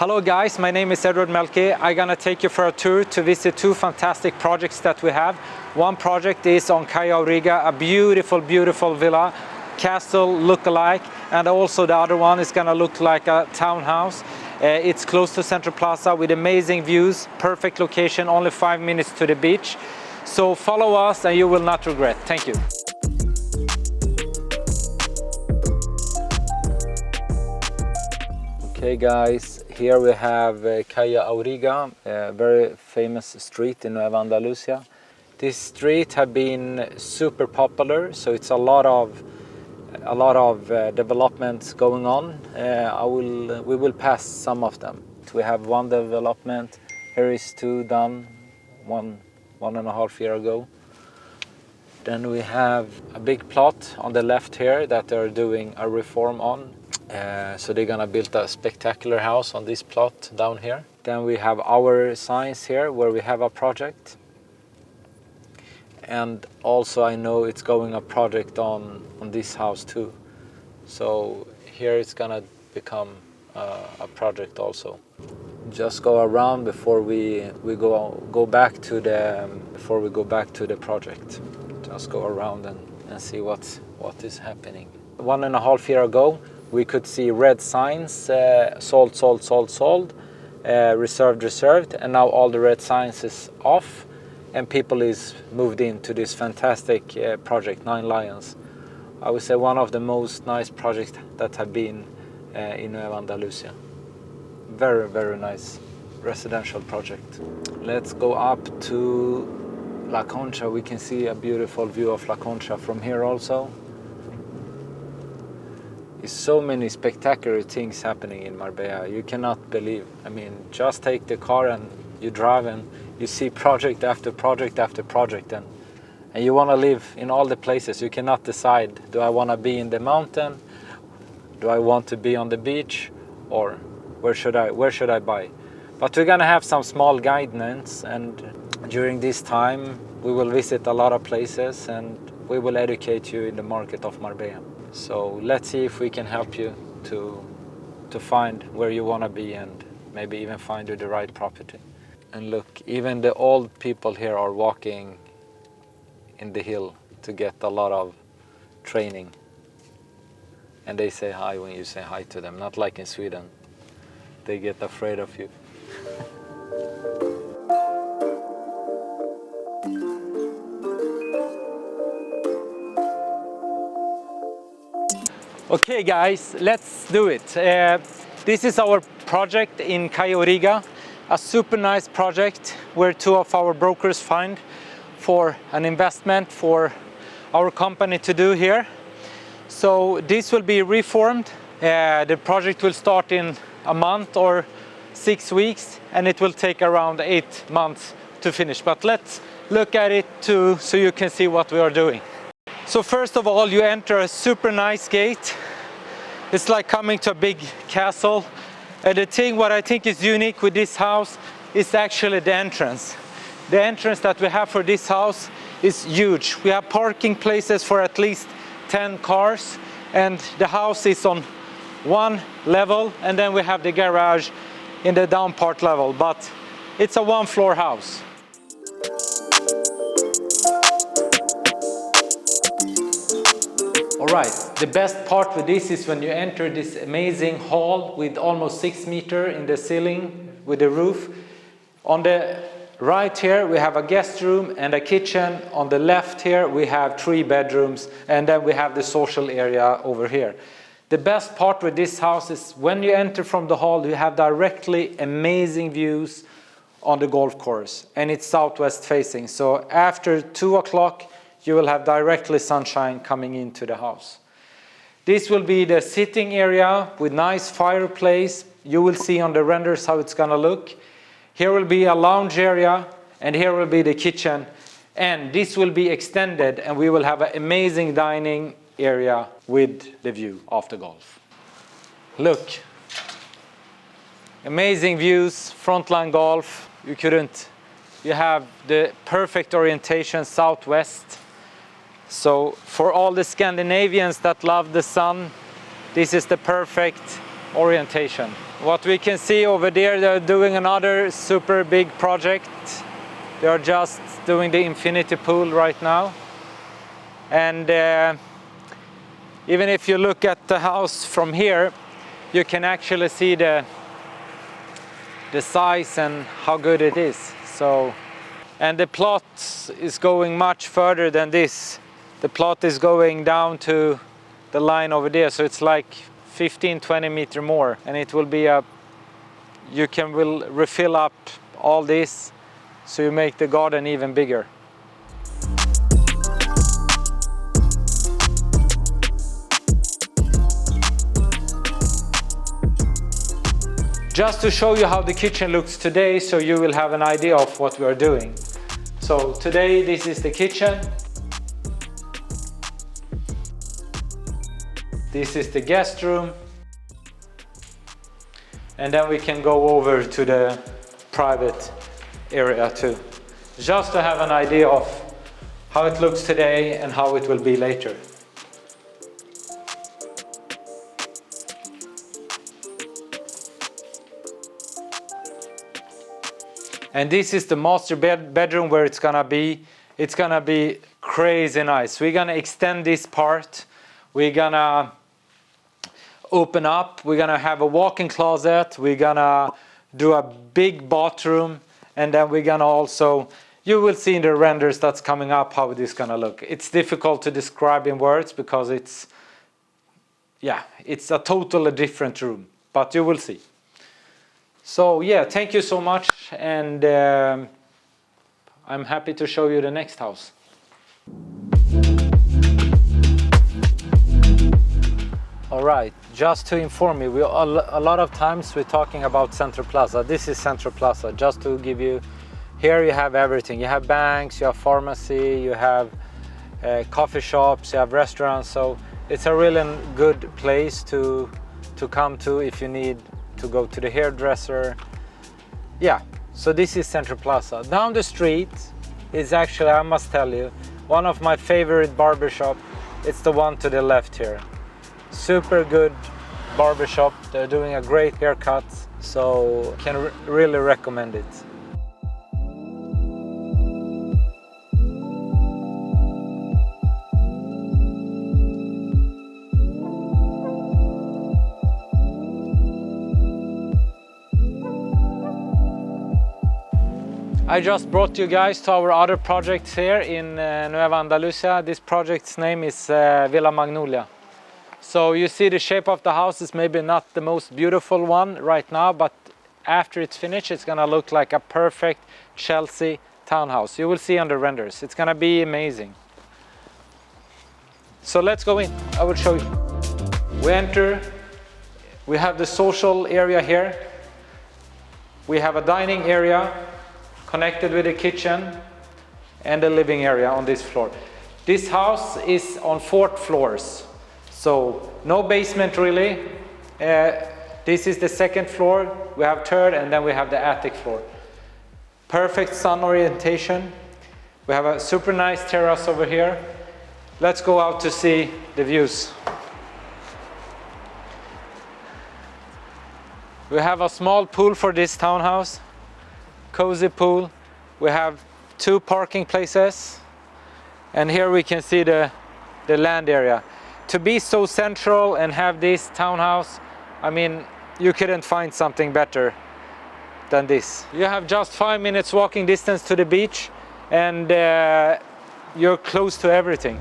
Hello guys, my name is Edward Melki. I'm gonna take you for a tour to visit two fantastic projects that we have. One project is on Calle Auriga, a beautiful, beautiful villa, castle look-alike, and also the other one is gonna look like a townhouse. It's close to Central Plaza with amazing views, perfect location, only 5 minutes to the beach. So follow us and you will not regret. Thank you. Okay guys, here we have Calle Auriga, a very famous street in Nueva Andalusia. This street has been super popular, so it's a lot of developments going on. We will pass some of them. We have one development, here is two done one and a half year ago. Then we have a big plot on the left here that they're doing a reform on. So they're gonna build a spectacular house on this plot down here. Then we have our signs here where we have a project. And also I know it's going a project on this house too. So here it's gonna become a project also. Just go around before we go back to the project. Just go around and see what is happening. 1.5 years ago, we could see red signs, sold, reserved, and now all the red signs is off, and people is moved into this fantastic project, 9 Lions. I would say one of the most nice projects that have been in Nueva Andalusia. Very, very nice residential project. Let's go up to La Concha. We can see a beautiful view of La Concha from here also. There's so many spectacular things happening in Marbella. You cannot believe. I mean, just take the car and you drive and you see project after project after project, and you want to live in all the places. You cannot decide, do I want to be in the mountain? Do I want to be on the beach? Or where should I buy? But we're gonna have some small guidance, and during this time we will visit a lot of places and we will educate you in the market of Marbella. So let's see if we can help you to find where you want to be and maybe even find you the right property. And look, even the old people here are walking in the hill to get a lot of training. And they say hi when you say hi to them, not like in Sweden. They get afraid of you. Okay guys, let's do it. This is our project in Calle Auriga, a super nice project where 2 of our brokers find for an investment for our company to do here. So this will be reformed. The project will start in a month or 6 weeks, and it will take around 8 months to finish. But let's look at it too, so you can see what we are doing. So first of all, you enter a super nice gate. It's like coming to a big castle. And the thing, what I think is unique with this house is actually the entrance. The entrance that we have for this house is huge. We have parking places for at least 10 cars, and the house is on 1 level, and then we have the garage in the down part level, but it's a 1-floor house. Alright, the best part with this is when you enter this amazing hall with almost 6 meters in the ceiling with the roof. On the right here we have a guest room and a kitchen. On the left here we have 3 bedrooms, and then we have the social area over here. The best part with this house is when you enter from the hall, you have directly amazing views on the golf course, and it's southwest facing. So after 2 o'clock you will have directly sunshine coming into the house. This will be the sitting area with nice fireplace. You will see on the renders how it's gonna look. Here will be a lounge area, and here will be the kitchen. And this will be extended, and we will have an amazing dining area with the view of the golf. Look, amazing views, frontline golf. You have the perfect orientation southwest. So for all the Scandinavians that love the sun, this is the perfect orientation. What we can see over there, they're doing another super big project. They are just doing the infinity pool right now. And even if you look at the house from here, you can actually see the size and how good it is. So, and the plot is going much further than this. The plot is going down to the line over there, so it's like 15-20 meters more, and it will be you will refill up all this, so you make the garden even bigger. Just to show you how the kitchen looks today, so you will have an idea of what we are doing. So today this is the kitchen. This is the guest room. And then we can go over to the private area too. Just to have an idea of how it looks today and how it will be later. And this is the master bedroom where it's gonna be. It's gonna be crazy nice. We're gonna extend this part. We're gonna open up. We're gonna have a walk-in closet. We're gonna do a big bathroom. And then we're gonna also, you will see in the renders that's coming up how this is gonna look. It's difficult to describe in words because it's a totally different room, but you will see. So yeah, thank you so much, and I'm happy to show you the next house. All right, just to inform you, a lot of times we're talking about Central Plaza. This is Central Plaza, just to give you, here you have everything. You have banks, you have pharmacy, you have coffee shops, you have restaurants. So it's a really good place to come to if you need to go to the hairdresser. Yeah, so this is Central Plaza. Down the street is actually, I must tell you, one of my favorite barbershop. It's the one to the left here. Super good barbershop. They're doing a great haircut, so can really recommend it. I just brought you guys to our other project here in Nueva Andalusia. This project's name is Villa Magnolia. So you see the shape of the house is maybe not the most beautiful one right now, but after it's finished, it's gonna look like a perfect Chelsea townhouse. You will see on the renders. It's gonna be amazing. So let's go in. I will show you. We enter. We have the social area here. We have a dining area connected with the kitchen and the living area on this floor. This house is on 4 floors, so no basement really. This is the 2nd floor, we have 3rd, and then we have the attic floor. Perfect sun orientation. We have a super nice terrace over here. Let's go out to see the views. We have a small pool for this townhouse. Cozy pool. We have 2 parking places, and here we can see the land area. To be so central and have this townhouse, I mean, you couldn't find something better than this. You have just 5 minutes walking distance to the beach, and you're close to everything.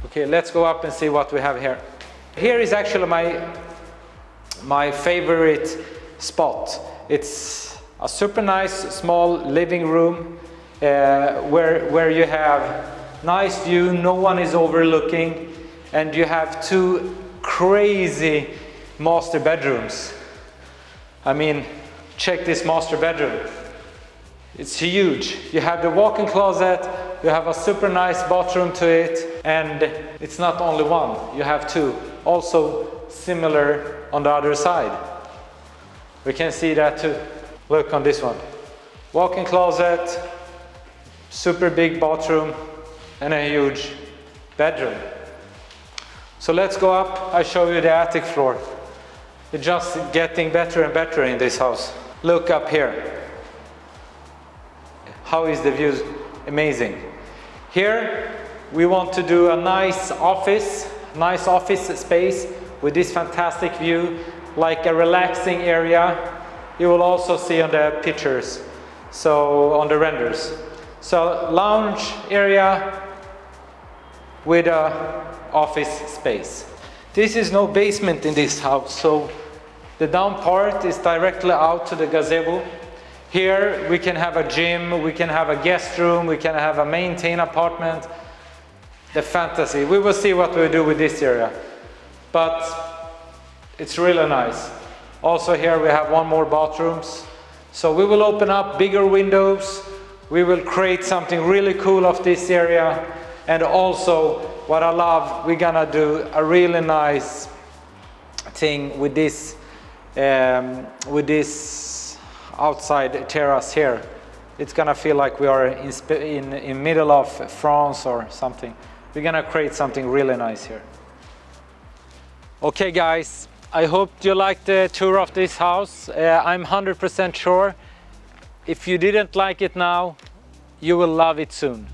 Okay, let's go up and see what we have here. Here is actually my favorite spot. It's a super nice small living room where you have nice view, no one is overlooking, and you have 2 crazy master bedrooms. I mean, check this master bedroom. It's huge. You have the walk-in closet, you have a super nice bathroom to it, and it's not only one, you have 2. Also similar on the other side. We can see that too. Look on this one. Walk-in closet, super big bathroom, and a huge bedroom. So let's go up, I show you the attic floor. It's just getting better and better in this house. Look up here. How is the view? Amazing. Here we want to do a nice office space with this fantastic view, like a relaxing area. You will also see on the pictures, so on the renders. So lounge area with a office space. This is no basement in this house, so the down part is directly out to the gazebo. Here we can have a gym, we can have a guest room, we can have a maintained apartment. The fantasy. We will see what we do with this area, but it's really nice. Also here we have one more bathrooms. So we will open up bigger windows. We will create something really cool of this area. And also what I love, we're gonna do a really nice thing with this outside terrace here. It's gonna feel like we are in middle of France or something. We're gonna create something really nice here. Okay guys, I hope you liked the tour of this house. I'm 100% sure if you didn't like it now, you will love it soon.